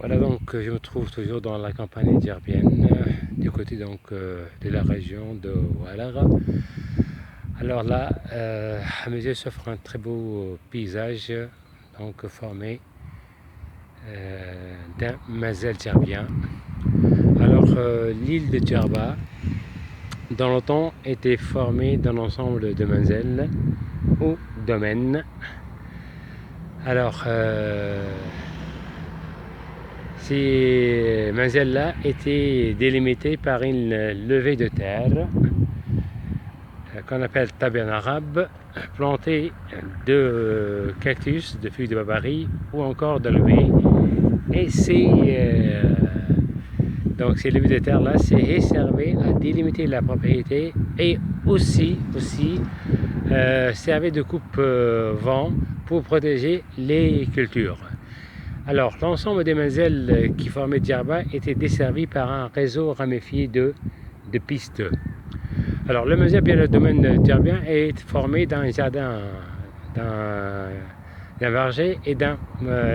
Voilà, donc je me trouve toujours dans la campagne djerbienne, du côté donc de la région de Oualara. Alors là, à mes yeux s'offre un très beau paysage, donc formé d'un mazel djerbien. Alors l'île de Djerba, dans le temps, était formée d'un ensemble de mazels ou domaines. Alors ces mazels-là étaient délimités par une levée de terre qu'on appelle tabi en arabe, plantée de cactus, de feuilles de barbarie ou encore d'aloe. Et donc ces levées de terre-là servaient à délimiter la propriété et aussi servaient de coupe-vent pour protéger les cultures. Alors, l'ensemble des mazels qui formaient Djerba étaient desservis par un réseau ramifié de pistes. Alors, le mazel bien le domaine djerbien est formé d'un jardin, d'un verger et d'un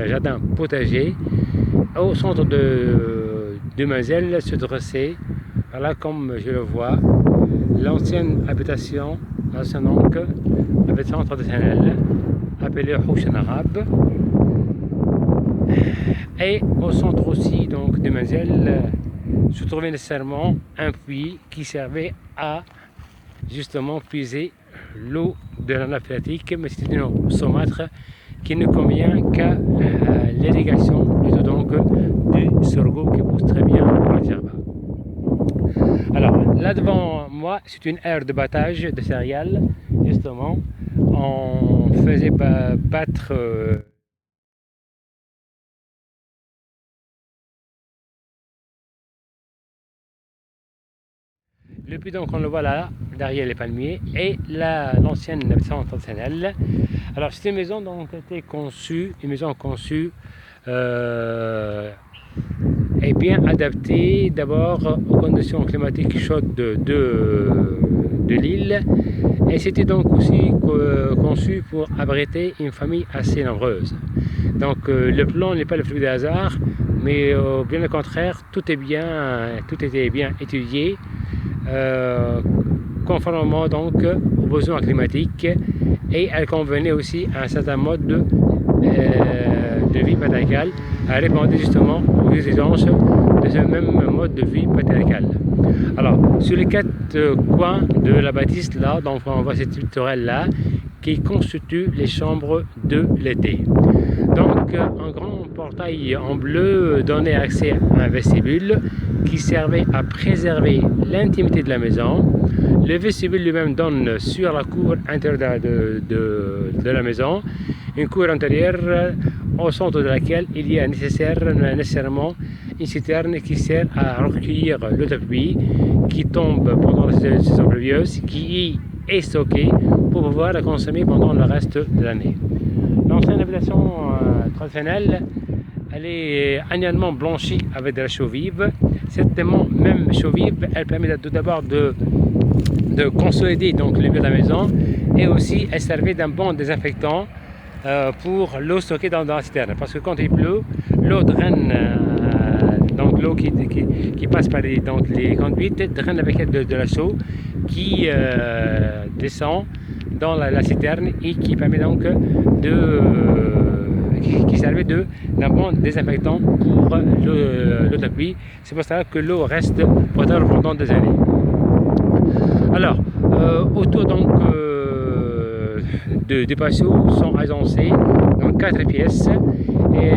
jardin potager. Au centre du mazel se dressait, voilà comme je le vois, l'ancienne habitation traditionnelle appelée Houch en arabe. Et au centre aussi donc du mazel se trouvait nécessairement un puits qui servait à justement puiser l'eau de la nappe phréatique, mais c'est une eau saumâtre qui ne convient qu'à l'irrigation donc du sorgho qui pousse très bien à Djerba. Alors là devant moi, c'est une aire de battage de céréales. Justement, on faisait battre le puits, donc on le voit là, derrière les palmiers, et l'ancienne habitation traditionnelle. Alors cette maison donc était conçue, une maison conçue et bien adaptée d'abord aux conditions climatiques chaudes de l'île, et c'était donc aussi conçu pour abriter une famille assez nombreuse. Donc le plan n'est pas le fruit du hasard, mais bien au contraire, tout était bien étudié. Conformément donc aux besoins climatiques, et elle convenait aussi à un certain mode de vie patriarcale. Elle répondait justement aux exigences de ce même mode de vie patriarcal. Alors sur les 4 coins de la bâtisse là, donc on voit cette tourelle là qui constitue les chambres de l'été. Donc un grand portail en bleu donnait accès à un vestibule qui servait à préserver l'intimité de la maison. Le vestibule lui-même donne sur la cour intérieure de la maison, une cour intérieure au centre de laquelle il y a nécessairement une citerne qui sert à recueillir l'eau de pluie qui tombe pendant la saison pluvieuse, qui est stockée pour pouvoir la consommer pendant le reste de l'année. L'ancienne habitation traditionnelle, elle est annuellement blanchie avec de la chaux vive. Cette même chaux vive, elle permet tout d'abord de consolider donc le mur de la maison, et aussi elle servait d'un bon désinfectant pour l'eau stockée dans la citerne, parce que quand il pleut, l'eau draine, donc l'eau qui passe par les conduites draine avec elle de la chaux qui descend dans la citerne, et qui permet donc qui servait d'un bon désinfectant pour l'eau de pluie. C'est pour ça que l'eau reste potable pendant des années. Alors, autour donc des patio sont agencés dans 4 pièces, et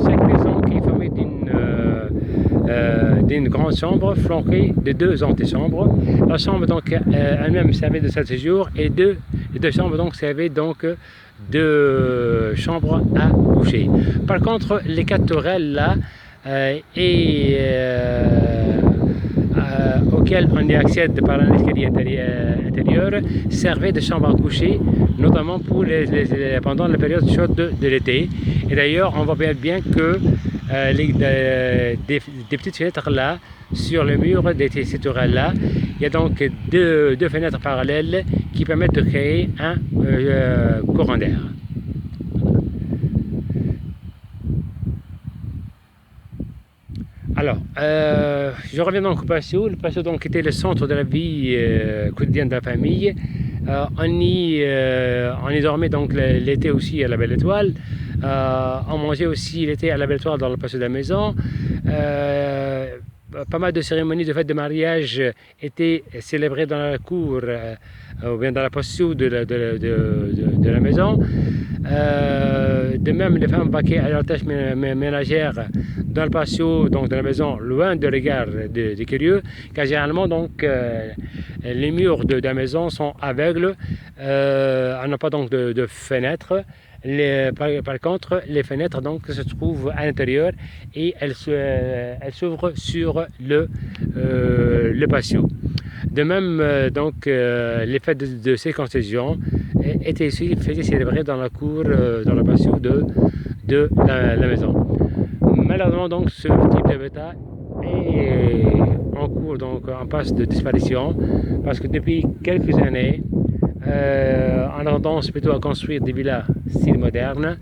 chaque maison qui est formée d'une grande chambre flanquée de 2 antichambres. La chambre donc elle-même servait de salle de séjour, et deux chambres donc servaient donc de chambres à coucher. Par contre, les 4 tourelles là auxquelles on y accède par un escalier intérieur servaient de chambres à coucher, notamment pendant la période chaude de l'été. Et d'ailleurs, on voit bien que des petites fenêtres là sur le mur de ces tourelles là, il y a donc deux fenêtres parallèles qui permettent de créer un courant d'air. Alors, je reviens donc au patio. Le patio donc était le centre de la vie quotidienne de la famille. On y dormait donc l'été aussi à la Belle Étoile. On mangeait aussi l'été à la Belle Étoile dans le patio de la maison. Pas mal de cérémonies de fêtes de mariage étaient célébrées dans la cour ou bien dans la patio de la maison. De même, les femmes vaquaient à leurs tâches ménagères dans le patio donc de la maison, loin du regard des curieux, car généralement donc les murs de la maison sont aveugles, on n'a pas donc de fenêtres. Par contre, les fenêtres donc se trouvent à l'intérieur et elles s'ouvrent sur le patio. De même, donc, les fêtes de circoncision étaient aussi célébrées dans la cour, dans le patio de la maison. Malheureusement, donc, ce type d'habitat est en cours, donc en passe de disparition, parce que depuis quelques années, on a tendance plutôt à construire des villas style moderne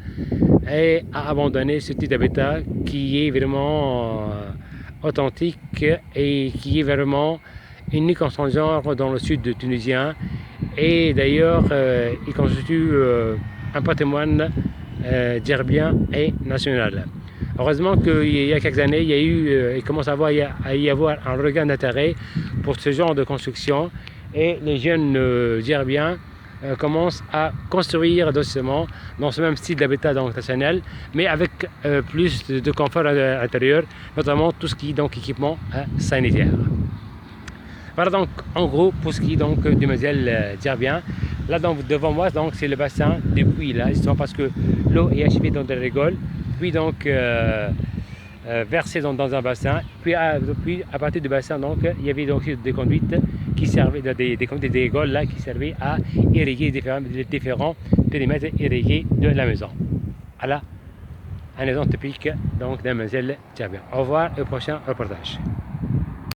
et à abandonner ce type d'habitat qui est vraiment authentique et qui est vraiment unique en son genre dans le sud tunisien. Et d'ailleurs, il constitue un patrimoine djerbien et national. Heureusement qu'il y a quelques années, il commence à y avoir un regain d'intérêt pour ce genre de construction et les jeunes djerbiens commencent à construire doucement dans ce même style d'habitat traditionnel, mais avec plus de confort à l'intérieur, notamment tout ce qui est donc équipement sanitaire. Voilà donc en gros pour ce qui est donc du modèle djerbien. Là donc devant moi donc c'est le bassin de puits là, justement parce que l'eau est achevée dans des rigoles, puis donc versée dans un bassin, puis à partir du bassin donc il y avait donc des conduites qui servaient des rigoles là qui servaient à irriguer les différents périmètres irrigués de la maison. Voilà un exemple typique donc d'un modèle djerbien. Au revoir et au prochain reportage.